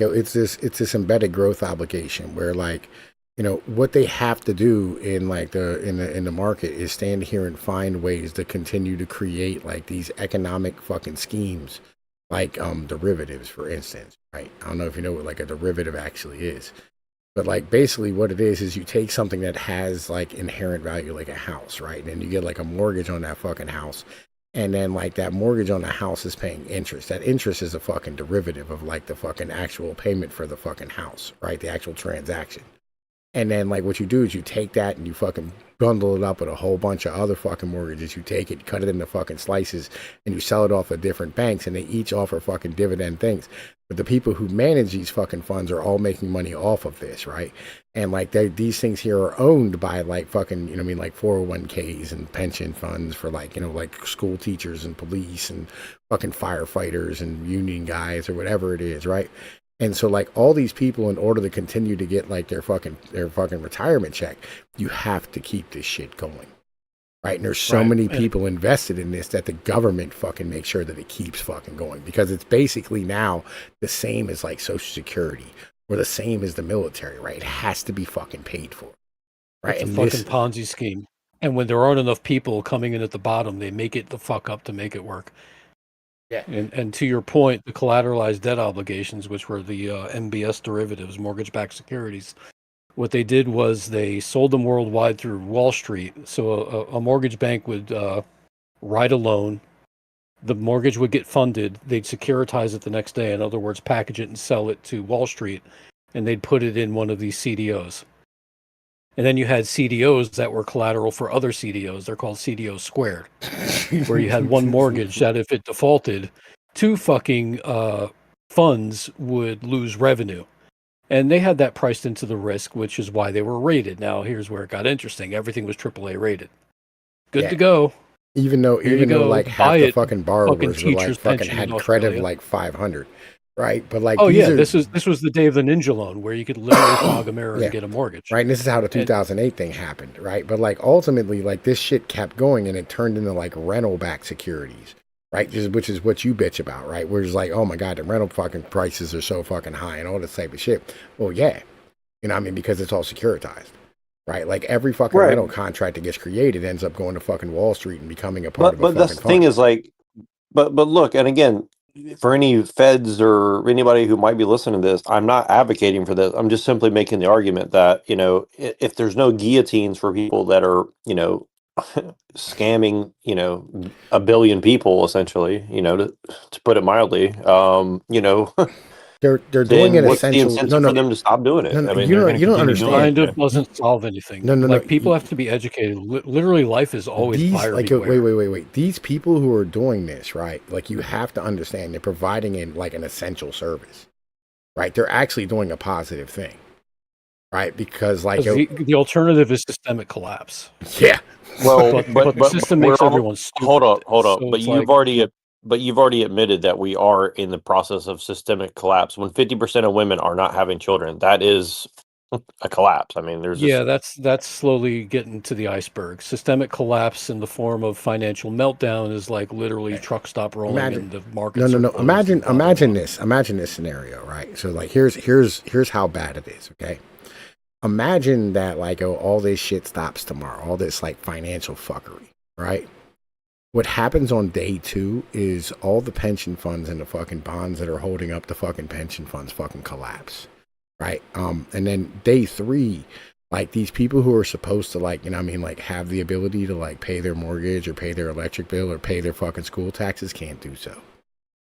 it's this embedded growth obligation where like, what they have to do in like the market is stand here and find ways to continue to create like these economic fucking schemes, like derivatives, for instance, right? I don't know if you know what like a derivative actually is. But like basically what it is you take something that has like inherent value like a house, right? And then you get like a mortgage on that fucking house. And then like that mortgage on the house is paying interest. That interest is a fucking derivative of like the fucking actual payment for the fucking house, right? The actual transaction. And then like what you do is you take that and you fucking bundle it up with a whole bunch of other fucking mortgages. You take it, cut it into fucking slices, and you sell it off at different banks, and they each offer fucking dividend things. But the people who manage these fucking funds are all making money off of this, right? And like these things here are owned by like fucking, like 401ks and pension funds for like, like school teachers and police and fucking firefighters and union guys or whatever it is, right? And so like all these people, in order to continue to get like their fucking retirement check, you have to keep this shit going. Right. And there's so many people invested in this that the government fucking makes sure that it keeps fucking going, because it's basically now the same as like Social Security or the same as the military, right? It has to be fucking paid for. Right. It's a fucking Ponzi scheme. And when there aren't enough people coming in at the bottom, they make it the fuck up to make it work. Yeah. And to your point, the collateralized debt obligations, which were the MBS derivatives, mortgage-backed securities, what they did was they sold them worldwide through Wall Street. So a mortgage bank would write a loan, the mortgage would get funded, they'd securitize it the next day, in other words, package it and sell it to Wall Street, and they'd put it in one of these CDOs. And then you had CDOs that were collateral for other CDOs. They're called CDOs squared, where you had one mortgage that if it defaulted, two fucking funds would lose revenue. And they had that priced into the risk, which is why they were rated. Now, here's where it got interesting. Everything was AAA rated. Good to go. Even though like half the fucking borrowers were like fucking had credit of like 500. Right, but like this was the day of the ninja loan where you could literally fog a mirror and get a mortgage. Right, and this is how the 2008 thing happened, right? But like ultimately, like this shit kept going and it turned into like rental-backed securities, right? Which is what you bitch about, right? Where it's like, oh my god, the rental fucking prices are so fucking high and all this type of shit. Well, yeah, because it's all securitized, right? Like every fucking rental contract that gets created ends up going to fucking Wall Street and becoming a part of a fucking fund. But the thing is, like, but look, and again, for any feds or anybody who might be listening to this, I'm not advocating for this. I'm just simply making the argument that, if there's no guillotines for people that are, scamming, a billion people essentially, to put it mildly, they're doing it what's the essentially. incentive for them to stop doing it? I mean, you don't understand. Kind of doesn't solve anything. No. People have to be educated. Literally, life is always buyer beware. Wait. These people who are doing this, right? Like you have to understand, they're providing an essential service, right? They're actually doing a positive thing, right? Because like the alternative is systemic collapse. Yeah. Well, but the system makes everyone stupid. Hold on. So But you've already admitted that we are in the process of systemic collapse. When 50% of women are not having children, that is a collapse. I mean, that's slowly getting to the iceberg. Systemic collapse in the form of financial meltdown is like literally truck stop rolling in the market. No. Imagine this scenario, right? So like here's how bad it is. Okay. Imagine that like all this shit stops tomorrow, all this like financial fuckery, right? What happens on day 2 is all the pension funds and the fucking bonds that are holding up the fucking pension funds fucking collapse, right? And then day 3, like these people who are supposed to like, have the ability to like pay their mortgage or pay their electric bill or pay their fucking school taxes can't do so.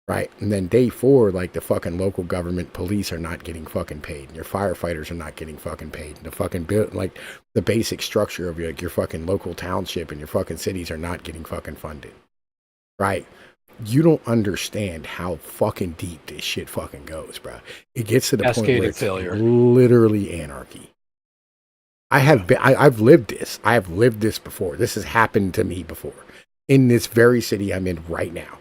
Right. And then day 4, like the fucking local government police are not getting fucking paid. And your firefighters are not getting fucking paid. And the fucking like the basic structure of your fucking local township and your fucking cities are not getting fucking funded. Right. You don't understand how fucking deep this shit fucking goes, bro. It gets to the point where it's literally anarchy. I've lived this. I have lived this before. This has happened to me before in this very city I'm in right now.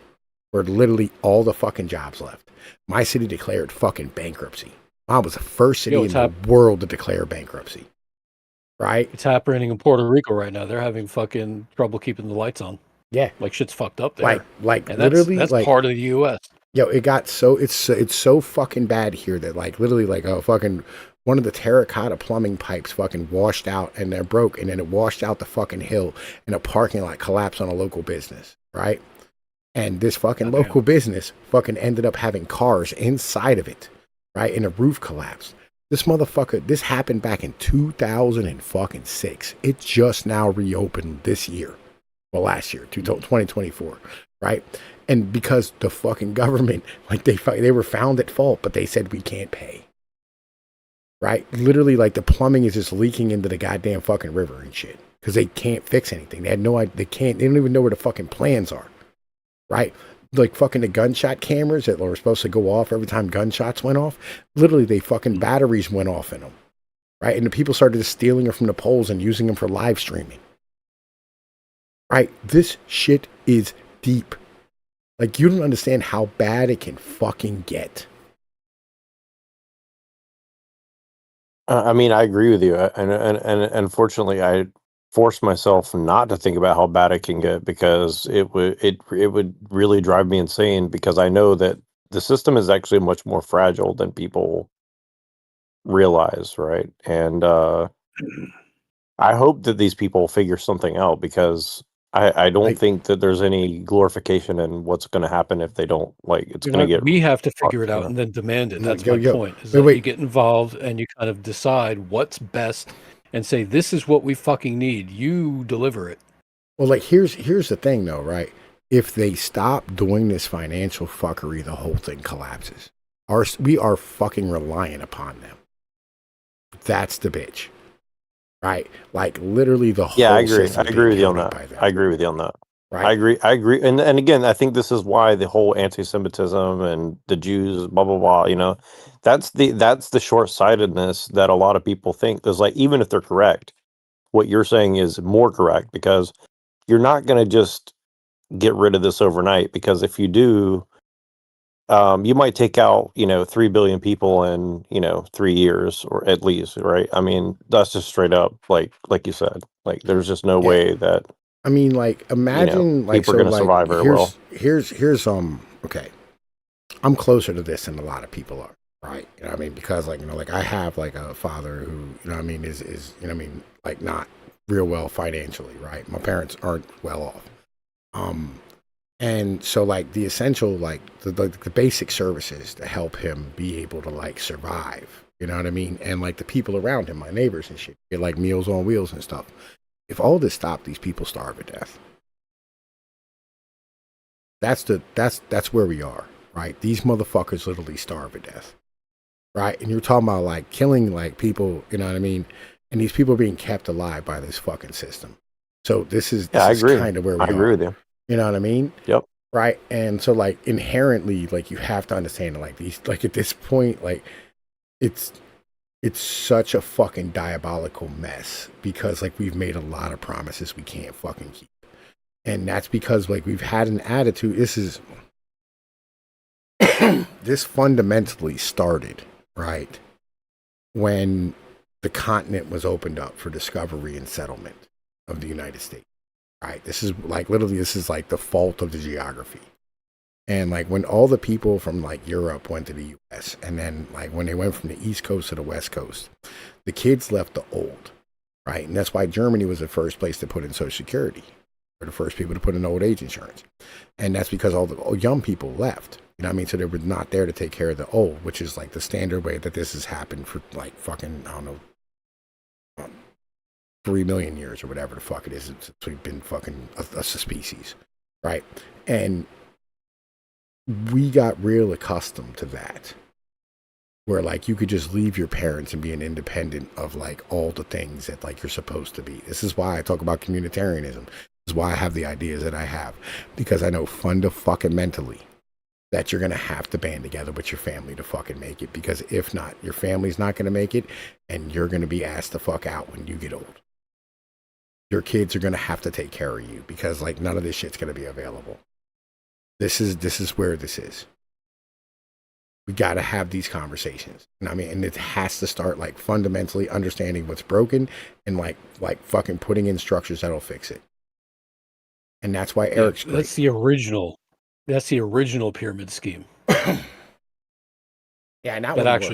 Where literally all the fucking jobs left. My city declared fucking bankruptcy. Mine was the first city in the world to declare bankruptcy. Right? It's happening in Puerto Rico right now. They're having fucking trouble keeping the lights on. Yeah. Like shit's fucked up there. Like and literally that's like, part of the US. Yo, it got so it's so fucking bad here that like literally like a fucking one of the terracotta plumbing pipes fucking washed out and they're broke and then it washed out the fucking hill and a parking lot collapsed on a local business, right? And this fucking Goddamn. local business fucking ended up having cars inside of it, right? And the roof collapsed. This motherfucker, this happened back in 2006. It just now reopened this year. Well, last year, 2024, right? And because the fucking government, like they were found at fault, but they said we can't pay, right? Literally, like the plumbing is just leaking into the goddamn fucking river and shit because they can't fix anything. They had no idea. They can't. They don't even know where the fucking plans are, right? Like fucking the gunshot cameras that were supposed to go off every time gunshots went off. Literally, they fucking batteries went off in them, right? And the people started stealing them from the poles and using them for live streaming. Right? This shit is deep. Like, you don't understand how bad it can fucking get. I mean, I agree with you, and unfortunately, I force myself not to think about how bad it can get because it would really drive me insane because I know that the system is actually much more fragile than people realize, right? And I hope that these people figure something out because I don't Like, think that there's any glorification in what's going to happen if they don't. Like, it's going to get We have to figure it fucked, you out know? and then demand it. That's yo, my yo, point, is wait, that you wait. get involved and you kind of decide what's best and say, this is what we fucking need. You deliver it. Well, like, here's the thing, though, right? If they stop doing this financial fuckery, the whole thing collapses. We are fucking reliant upon them. That's the bitch, right? Like, literally, the Yeah, I whole agree. I system's agree being with you on held up that. by them, I agree with you on that. I right? agree. I agree. And again, I think this is why the whole anti-Semitism and the Jews, blah blah blah. That's the short-sightedness that a lot of people think. Because like, even if they're correct, what you're saying is more correct because you're not going to just get rid of this overnight. Because if you do, you might take out 3 billion people in 3 years or at least, right? I mean, that's just straight up like you said. Like, there's just no Yeah. way that I mean, like, imagine, like, people are so, going to like, survive very well. here's okay. I'm closer to this than a lot of people are, right? You know what I mean? Because like, like I have like a father who, you know what I mean, is you know what I mean, like not real well financially, right? My parents aren't well off. Um and so like the essential like the basic services to help him be able to like survive, you know what I mean? And like the people around him, my neighbors and shit, get like Meals on Wheels and stuff. If all this stopped, these people starve to death. That's where we are, right? These motherfuckers literally starve to death, right? And you're talking about like killing like people, you know what I mean? And these people are being kept alive by this fucking system. So this is Yeah, this I is agree. kind of where I we agree are. with you. You know what I mean? Yep. Right? And so like inherently, like you have to understand that, like these, like at this point, like it's it's such a fucking diabolical mess because like we've made a lot of promises we can't fucking keep. And that's because like we've had an attitude. This fundamentally started, right, when the continent was opened up for discovery and settlement of the United States. Right. This is like literally this is like the fault of the geography. And like when all the people from like Europe went to the US and then like when they went from the East Coast to the West Coast, the kids left the old. Right. And that's why Germany was the first place to put in Social Security. Were the first people to put in old age insurance. And that's because all the young people left. You know what I mean? So they were not there to take care of the old, which is like the standard way that this has happened for like fucking, I don't know, 3 million years or whatever the fuck it is. Since we've been fucking a species. Right. And we got real accustomed to that. Where like you could just leave your parents and be an independent of like all the things that like you're supposed to be. This is why I talk about communitarianism. This is why I have the ideas that I have. Because I know fundamentally that you're gonna have to band together with your family to fucking make it. Because if not, your family's not gonna make it, and you're gonna be asked the fuck out when you get old. Your kids are gonna have to take care of you because like none of this shit's gonna be available. This is where this is. We got to have these conversations. And I mean, and it has to start like fundamentally understanding what's broken and like fucking putting in structures that'll fix it. And that's why Eric's great. That's the original pyramid scheme. Yeah, and that that wouldn't actually work.